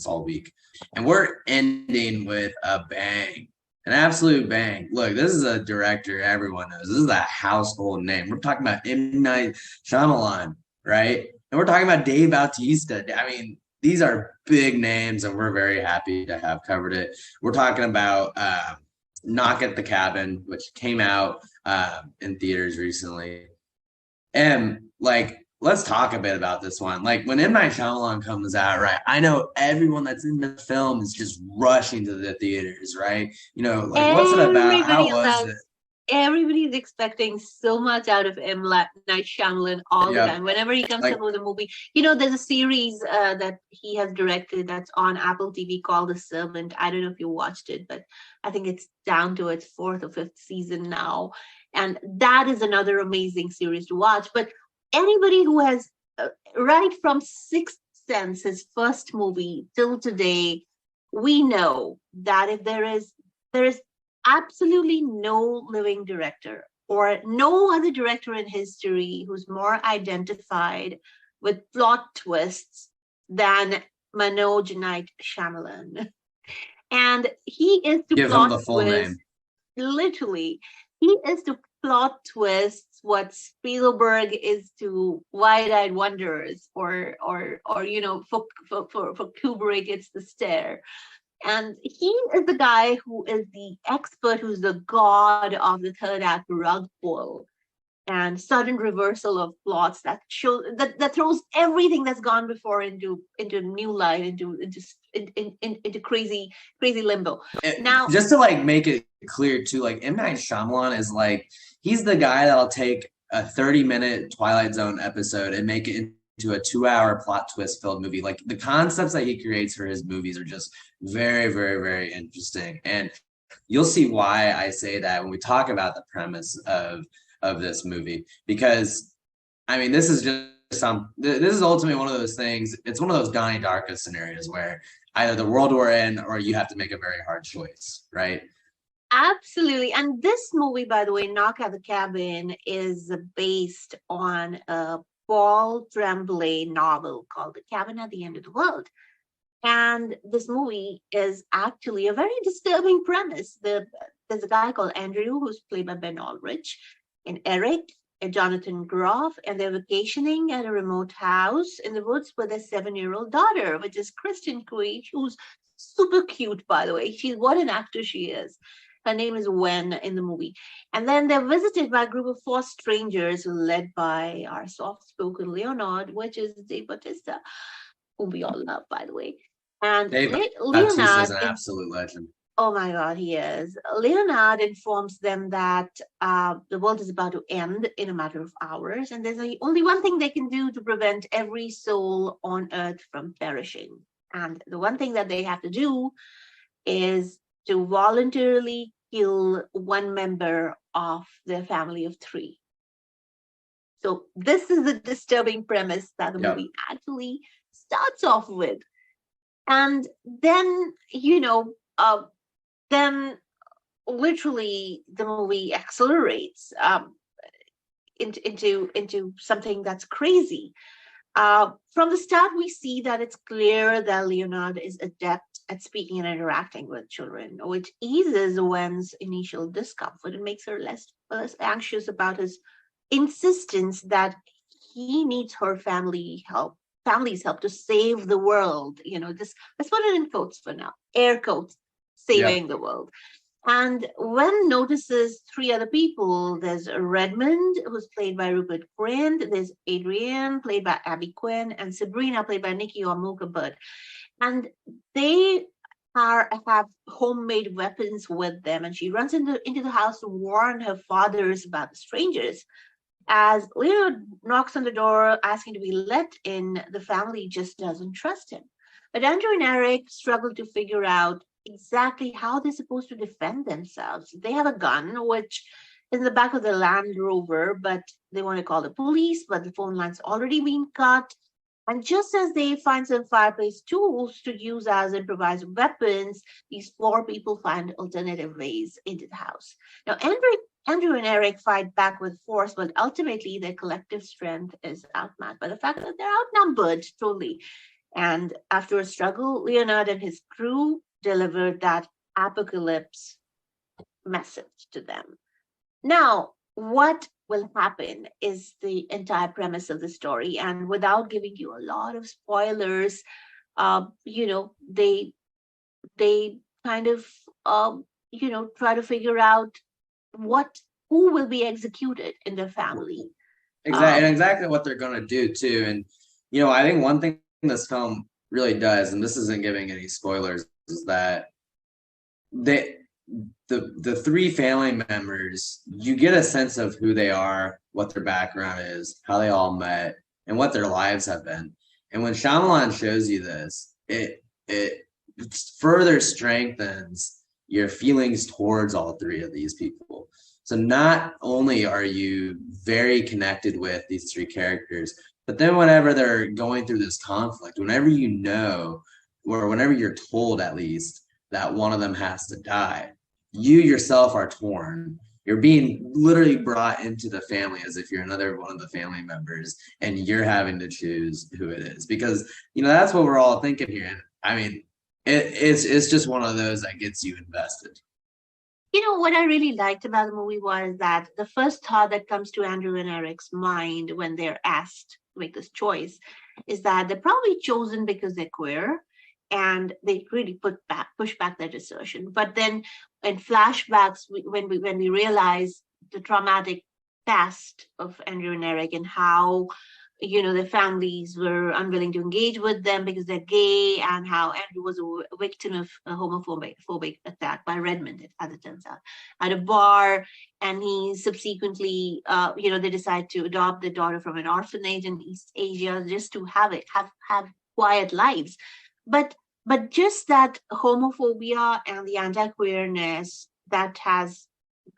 all week. And we're ending with a bang, an absolute bang. Look, this is a director everyone knows. This is a household name. We're talking about M. Night Shyamalan, right? And we're talking about Dave Bautista. I mean, these are big names, and we're very happy to have covered it. We're talking about Knock at the Cabin, which came out in theaters recently. And like, let's talk a bit about this one. Like, when M. Night Shyamalan comes out, right? I know everyone that's in the film is just rushing to the theaters, right? You know, like, what's it about? How was it? Everybody's expecting so much out of Night Shyamalan all the Yep. time. Whenever he comes Like, up with a movie, you know, there's a series that he has directed that's on Apple TV called The Servant. I don't know if you watched it, but I think it's down to its fourth or fifth season now. And that is another amazing series to watch. But anybody who has, right from Sixth Sense, his first movie, till today, we know that if there is absolutely no living director or no other director in history who's more identified with plot twists than Manoj Night Shyamalan. And he is to give him the full name. Literally, he is to plot twists what Spielberg is to Wide-Eyed Wonders, or you know, for Kubrick it's The Stare. And he is the guy who is the expert, who's the god of the third act rug pull and sudden reversal of plots that show that throws everything that's gone before into new light, into crazy limbo. Now, just to like make it clear too, like M. Night Shyamalan is like, he's the guy that'll take a 30-minute Twilight Zone episode and make it into a 2-hour plot twist filled movie. Like, the concepts that he creates for his movies are just very, very, very interesting. And you'll see why I say that when we talk about the premise of this movie, because I mean, this is ultimately one of those things. It's one of those Donnie Darko scenarios where either the world we're in or you have to make a very hard choice, right? Absolutely. And this movie, by the way, Knock at the Cabin, is based on a Paul Tremblay novel called The Cabin at the End of the World. And this movie is actually a very disturbing premise. There's a guy called Andrew, who's played by Ben Aldridge, and Eric and Jonathan Groff, and they're vacationing at a remote house in the woods with their 7-year-old daughter, which is Kristen Cui, who's super cute, by the way. What an actor she is. Her name is Wen in the movie. And then they're visited by a group of 4 strangers led by our soft-spoken Leonard, which is Dave Bautista, whom we all love, by the way. And Dave Leonard is an absolute legend. Oh my God, he is. Leonard informs them that the world is about to end in a matter of hours, and there's only one thing they can do to prevent every soul on earth from perishing. And the one thing that they have to do is to voluntarily kill one member of their family of 3. So this is the disturbing premise that the movie actually starts off with. And then, then literally the movie accelerates into something that's crazy. From the start, we see that it's clear that Leonard is adept at speaking and interacting with children, which eases Wen's initial discomfort and makes her less anxious about his insistence that he needs her family's help to save the world. Let's put it in quotes for now, air quotes, saving the world. And Wen notices 3 other people. There's Redmond, who's played by Rupert Grint. There's Adrienne, played by Abby Quinn, and Sabrina, played by Nikki Omuka-Budd. And they have homemade weapons with them. And she runs into the house to warn her fathers about the strangers. As Leonard knocks on the door asking to be let in, the family just doesn't trust him. But Andrew and Eric struggle to figure out exactly how they're supposed to defend themselves. They have a gun, which is in the back of the Land Rover, but they want to call the police, but the phone line's already been cut. And just as they find some fireplace tools to use as improvised weapons, these 4 people find alternative ways into the house. Now, Andrew and Eric fight back with force, but ultimately their collective strength is outmatched by the fact that they're outnumbered totally. And after a struggle, Leonard and his crew delivered that apocalypse message to them. Now, what will happen is the entire premise of the story. And without giving you a lot of spoilers, they kind of, try to figure out what who will be executed in their family. And Um, exactly what they're going to do too. And I think one thing this film really does, and this isn't giving any spoilers, is that they the three family members, you get a sense of who they are, what their background is, how they all met, and what their lives have been. And when Shyamalan shows you this, it further strengthens your feelings towards all three of these people. So not only are you very connected with these three characters, but then whenever they're going through this conflict, whenever you know, or whenever you're told at least that one of them has to die, you yourself are torn. You're being literally brought into the family as if you're another one of the family members, and you're having to choose who it is, because that's what we're all thinking here. I mean, it's just one of those that gets you invested. what I really liked about the movie was that the first thought that comes to Andrew and Eric's mind when they're asked to make this choice is that they're probably chosen because they're queer, and they really push back their assertion. But then in flashbacks, when we realize the traumatic past of Andrew and Eric, and how their families were unwilling to engage with them because they're gay, and how Andrew was a victim of a homophobic attack by Redmond, as it turns out, at a bar. And he subsequently, they decide to adopt the daughter from an orphanage in East Asia just to have quiet lives. But just that homophobia and the anti-queerness that has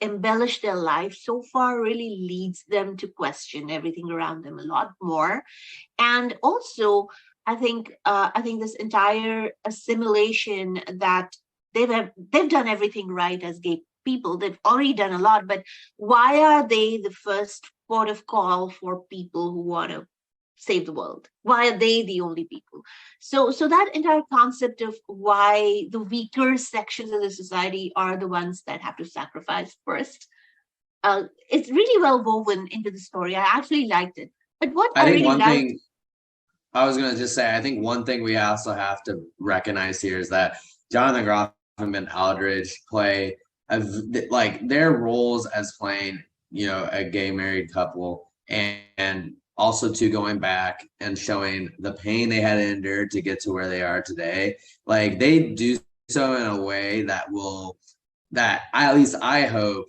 embellished their life so far really leads them to question everything around them a lot more. And also, I think this entire assimilation that they've done everything right as gay people. They've already done a lot, but why are they the first port of call for people who want to save the world? Why are they the only people? So that entire concept of why the weaker sections of the society are the ones that have to sacrifice first, it's really well woven into the story. I actually liked it. But what I I think really one liked, thing I was going to just say, I think one thing we also have to recognize here is that Jonathan Groff and Aldridge play like their roles as playing, a gay married couple, and also to going back and showing the pain they had to endure to get to where they are today. Like they do so in a way that at least I hope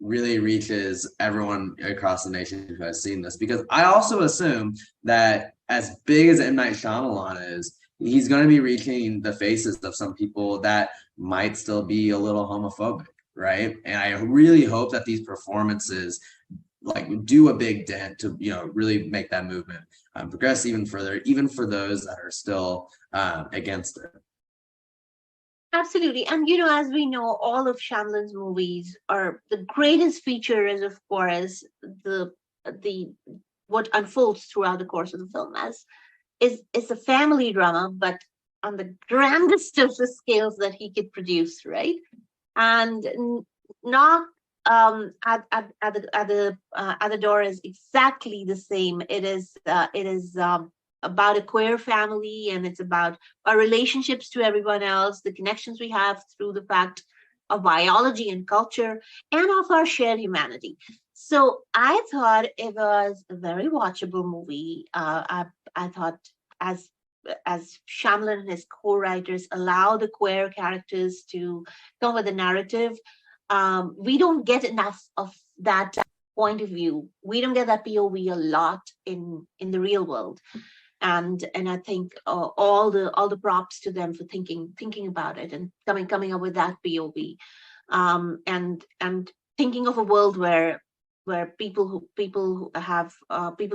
really reaches everyone across the nation who has seen this, because I also assume that as big as M. Night Shyamalan is, he's going to be reaching the faces of some people that might still be a little homophobic, right? And I really hope that these performances like do a big dent to really make that movement progress even further, even for those that are still against it. absolutely. And as we know, all of Shyamalan's movies are the greatest feature is, of course, the what unfolds throughout the course of the film as is a family drama, but on the grandest of the scales that he could produce, right? And Knock at the door is exactly the same. It is about a queer family, and it's about our relationships to everyone else, the connections we have through the fact of biology and culture, and of our shared humanity. So I thought it was a very watchable movie. I thought as Shyamalan and his co-writers allow the queer characters to come with a narrative, we don't get enough of that point of view. We don't get that POV a lot in the real world, and I think all the props to them for thinking about it and coming up with that POV, and thinking of a world where people who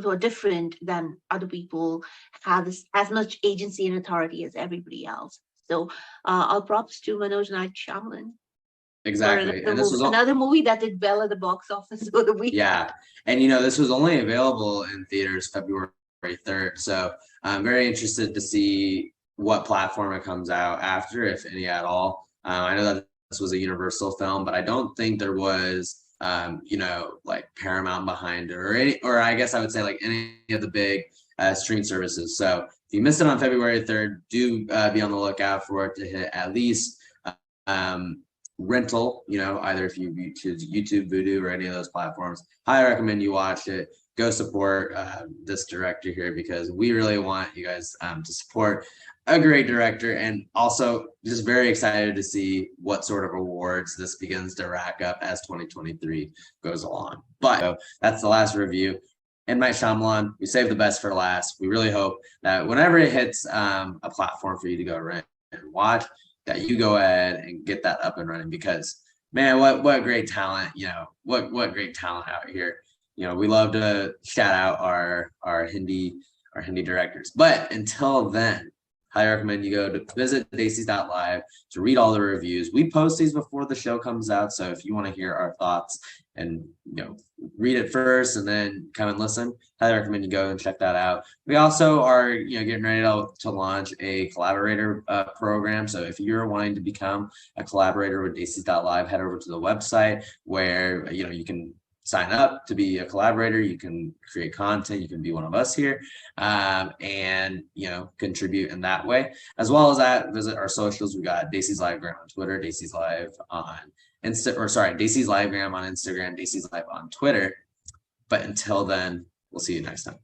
are different than other people have as much agency and authority as everybody else. So all props to Manoj Naik Shyamalan for Exactly. And this was another movie that did well at the box office for the week. yeah. And this was only available in theaters February 3rd. So I'm very interested to see what platform it comes out after, if any at all. I know that this was a Universal film, but I don't think there was, like Paramount behind it, or I guess I would say like any of the big stream services. So if you missed it on February 3rd, do be on the lookout for it to hit at least rental, either if you choose YouTube, Vudu, or any of those platforms. Highly recommend you watch it. Go support this director here, because we really want you guys to support a great director, and also just very excited to see what sort of awards this begins to rack up as 2023 goes along. But so that's the last review. M. Night Shyamalan, we saved the best for last. We really hope that whenever it hits a platform for you to go rent and watch, that you go ahead and get that up and running, because man, what great talent, what great talent out here. We love to shout out our Hindi directors. But until then, highly recommend you go to visit daisies.live to read all the reviews. We post these before the show comes out, so if you want to hear our thoughts and read it first and then come and listen, highly recommend you go and check that out. We also are getting ready to launch a collaborator program. So if you're wanting to become a collaborator with daisies.live, head over to the website where you can sign up to be a collaborator. You can create content. You can be one of us here, and contribute in that way. As well as that, visit our socials. We got Daisy's Livegram on Twitter, Daisy's Live on Daisy's Livegram on Instagram, Daisy's Live on Twitter. But until then, we'll see you next time.